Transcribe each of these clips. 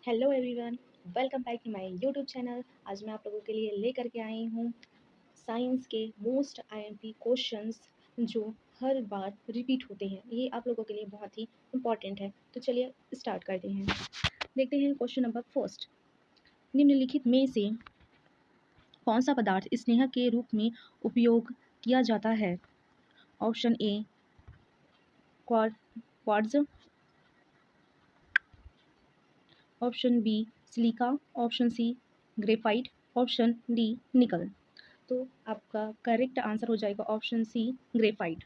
Hello everyone, welcome back to my YouTube channel. आज मैं आप लोगों के लिए लेकर के आई हूँ साइंस के मोस्ट आईएमपी क्वेश्चंस जो हर बार रिपीट होते हैं। ये आप लोगों के लिए बहुत ही इम्पॉर्टेंट है। तो चलिए स्टार्ट करते हैं। देखते हैं क्वेश्चन नंबर फर्स्ट। निम्नलिखित में से कौन सा पदार्थ स्नेह के रूप में उपयोग किया जाता है? Option A quartz, option B silica, option C graphite, option D nickel. तो आपका करेक्ट आंसर हो जाएगा ऑप्शन सी ग्रेफाइट।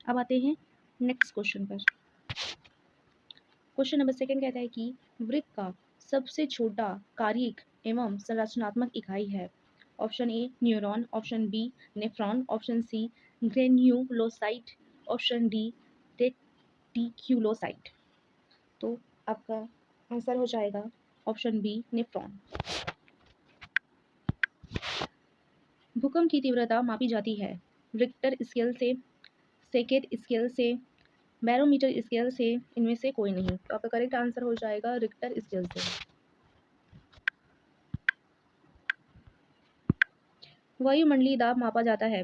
अब आते हैं नेक्स्ट क्वेश्चन पर। क्वेश्चन नंबर सेकंड कहता है कि वृक्क का सबसे छोटा कार्यिक एवं संरचनात्मक इकाई है। Option A neuron, option B nephron, option C granulocyte, option D reticulocyte. तो आपका आंसर हो जाएगा ऑप्शन बी नेफ्रॉन। भूकंप की तीव्रता मापी जाती है रिक्टर स्केल से, सेकेट स्केल से, बैरोमीटर स्केल से, इनमें से कोई नहीं। तो आपका करेक्ट आंसर हो जाएगा रिक्टर स्केल से। वायुमंडलीय दाब मापा जाता है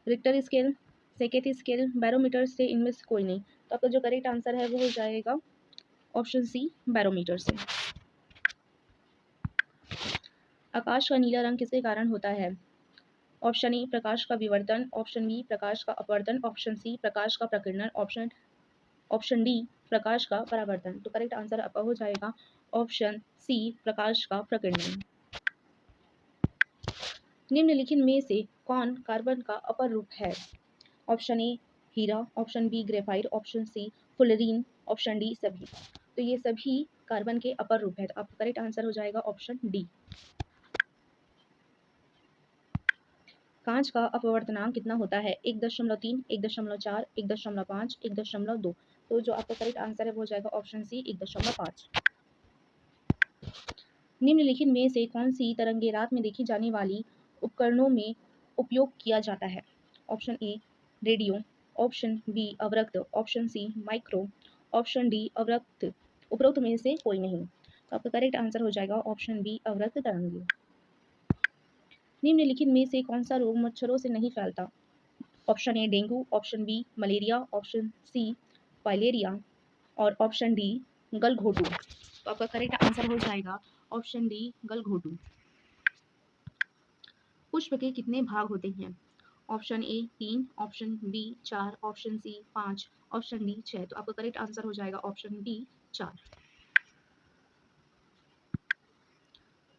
रिक्टर स्केल, सेकेट स्केल, बैरोमीटर से, इनमें से कोई नहीं। तो आपका जो करेक्ट आंसर है वो हो जाएगा ऑप्शन सी बैरोमीटर से। आकाश का नीला रंग किसके कारण होता है? ऑप्शन ए प्रकाश का विवर्तन, ऑप्शन बी प्रकाश का अपवर्तन, ऑप्शन सी प्रकाश का प्रकीर्णन, ऑप्शन डी प्रकाश का परावर्तन। तो करेक्ट आंसर आपका हो जाएगा ऑप्शन सी प्रकाश का प्रकीर्णन। निम्नलिखित में से कौन कार्बन का अपर रूप है? ऑप्शन ए हीरा, option B graphite, option C fullerene, option D सभी। तो ये सभी कार्बन के अपर रूप है। तो आपका करेक्ट आंसर हो जाएगा ऑप्शन डी। कांच का अपवर्तनांक कितना होता है? 1.3, 1.4, 1.5, 1.2। तो जो आपका करेक्ट आंसर है वो हो जाएगा ऑप्शन सी 1.5। निम्नलिखित में से कौन सी तरंगे रात में देखी जाने वाली उपकरणों में उपयोग किया जाता है? Option A radio, option B अवरक्त, option C micro, option D अवरक्त। उपरोक्त में से कोई नहीं। तो आपका करेक्ट आंसर हो जाएगा ऑप्शन बी अवरक्त तरंगे। निम्नलिखित में से कौन सा रोग मच्छरों से नहीं फैलता? Option A dengue, option B malaria, option C filaria और ऑप्शन डी गलघोटू। तो आपका करेक्ट आंसर हो जाएगा ऑप्शन डी गलघोटू। पुष्प के कितने भाग होते हैं? Option A 3, option B 4, option C 5, option D 6। तो आपका करेक्ट आंसर हो जाएगा ऑप्शन डी 4।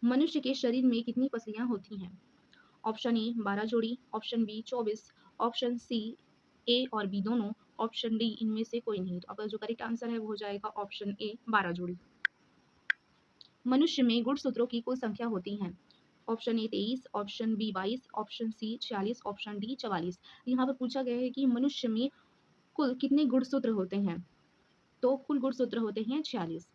मनुष्य के शरीर में कितनी पसलियां होती हैं? ऑप्शन ए 12 जोड़ी, ऑप्शन बी 24, ऑप्शन सी ए और बी दोनों, ऑप्शन डी इनमें से कोई नहीं। तो आपका जो करेक्ट आंसर है वो हो जाएगा ऑप्शन ए 12 जोड़ी। मनुष्य में गुणसूत्रों की कुल संख्या होती है? Option A 23, option B 22, option C 46, option D 44। यहाँ पर पूछा गया है कि मनुष्य में कुल कितने गुणसूत्र होते हैं? तो कुल गुणसूत्र होते हैं 46।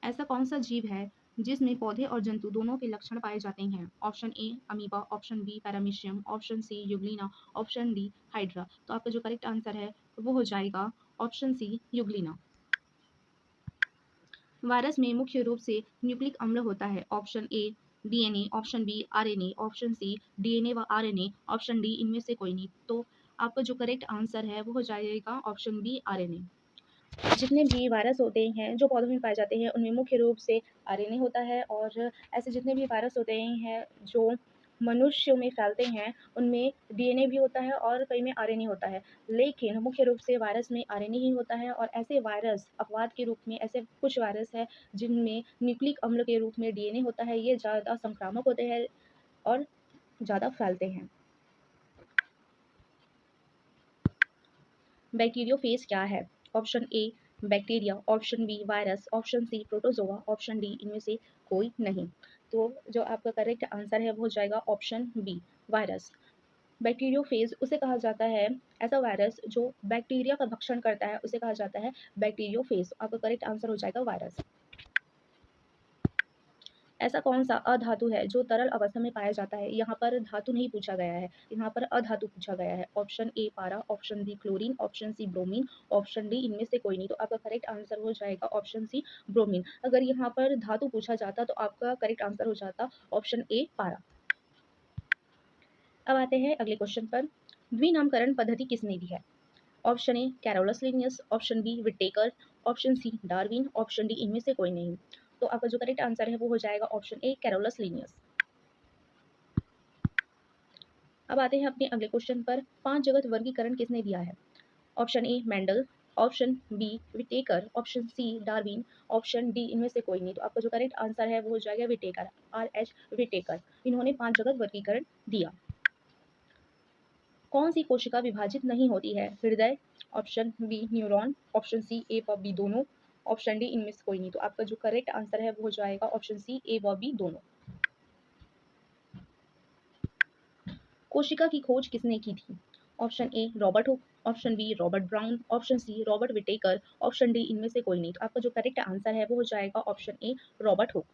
ऐसा कौन सा जीव है जिसमें पौधे और जंतु दोनों के लक्षण पाए जाते हैं? Option A amoeba, option B paramecium, option C euglena, option D hydra. तो आपका जो करेक्ट आंसर है वो हो जाएगा ऑप्शन सी युग्लिना। वायरस में मुख्य रूप से न्यूक्लिक अम्ल होता है। Option A DNA, option B RNA, option C DNA व आरएनए, ऑप्शन डी इनमें से कोई नहीं। तो आपका जो करेक्ट आंसर है वो हो जाएगा ऑप्शन बी आरएनए। जितने भी वायरस होते हैं जो पौधों में पाए जाते हैं उनमें मुख्य रूप से आरएनए होता है, और ऐसे जितने भी वायरस होते हैं जो मनुष्यों में फैलते हैं उनमें डीएनए भी होता है और कई में आरएनए होता है। लेकिन मुख्य रूप से वायरस में आरएनए ही होता है, और ऐसे वायरस अपवाद के रूप में ऐसे कुछ वायरस है जिनमें न्यूक्लिक अम्ल के रूप में डीएनए होता है। ये ज़्यादा संक्रामक होते हैं और ज़्यादा फैलते हैं। बैक्टीरियोफेज क्या है? Option A bacteria, option B virus, option C protozoa, option D इनमें से कोई नहीं। तो जो आपका करेक्ट आंसर है वो हो जाएगा ऑप्शन बी वायरस। बैक्टीरियोफेज उसे कहा जाता है, ऐसा वायरस जो बैक्टीरिया का भक्षण करता है उसे कहा जाता है बैक्टीरियोफेज। आपका करेक्ट आंसर हो जाएगा वायरस। ऐसा कौन-सा अधातु है जो तरल अवस्था में पाया जाता है? यहाँ पर धातु नहीं पूछा गया है, यहाँ पर अधातु पूछा गया है। ऑप्शन ए पारा, option B chlorine, option C bromine, option D इनमें से कोई नहीं। तो आपका करेक्ट आंसर हो जाएगा ऑप्शन सी ब्रोमीन। अगर यहाँ पर धातु पूछा जाता तो आपका करेक्ट आंसर हो जाता ऑप्शन ए पारा। अब आते हैं अगले क्वेश्चन पर। द्विनामकरण पद्धति किसने दी है? Option A Carolus Linnaeus, option B Whittaker, option C Darwin, option D इनमें से कोई नहीं। तो आपका जो करेक्ट आंसर है वो हो जाएगा ऑप्शन ए कैरोलस लिनियस। अब आते हैं अपने अगले क्वेश्चन पर। पांच जगत वर्गीकरण किसने दिया है? Option A Mendel, option B Whittaker, option C Darwin, option D इनमें से कोई नहीं। तो आपका जो करेक्ट आंसर है वो हो जाएगा विटेकर, RH विटेकर। इन्होंने पांच जगत वर्गीकरण दिया। कौन सी कोशिका विभाजित नहीं होती है? हृदय, option B neuron, option C A व बी दोनों, ऑप्शन डी इनमें से कोई नहीं। तो आपका जो करेक्ट आंसर है वो हो जाएगा ऑप्शन सी ए व बी दोनों। कोशिका की खोज किसने की थी? Option A Robert Hooke, option B Robert Brown, option C Robert Whittaker, option D इनमें से कोई नहीं। तो आपका जो करेक्ट आंसर है वो हो जाएगा ऑप्शन ए रॉबर्ट हुक।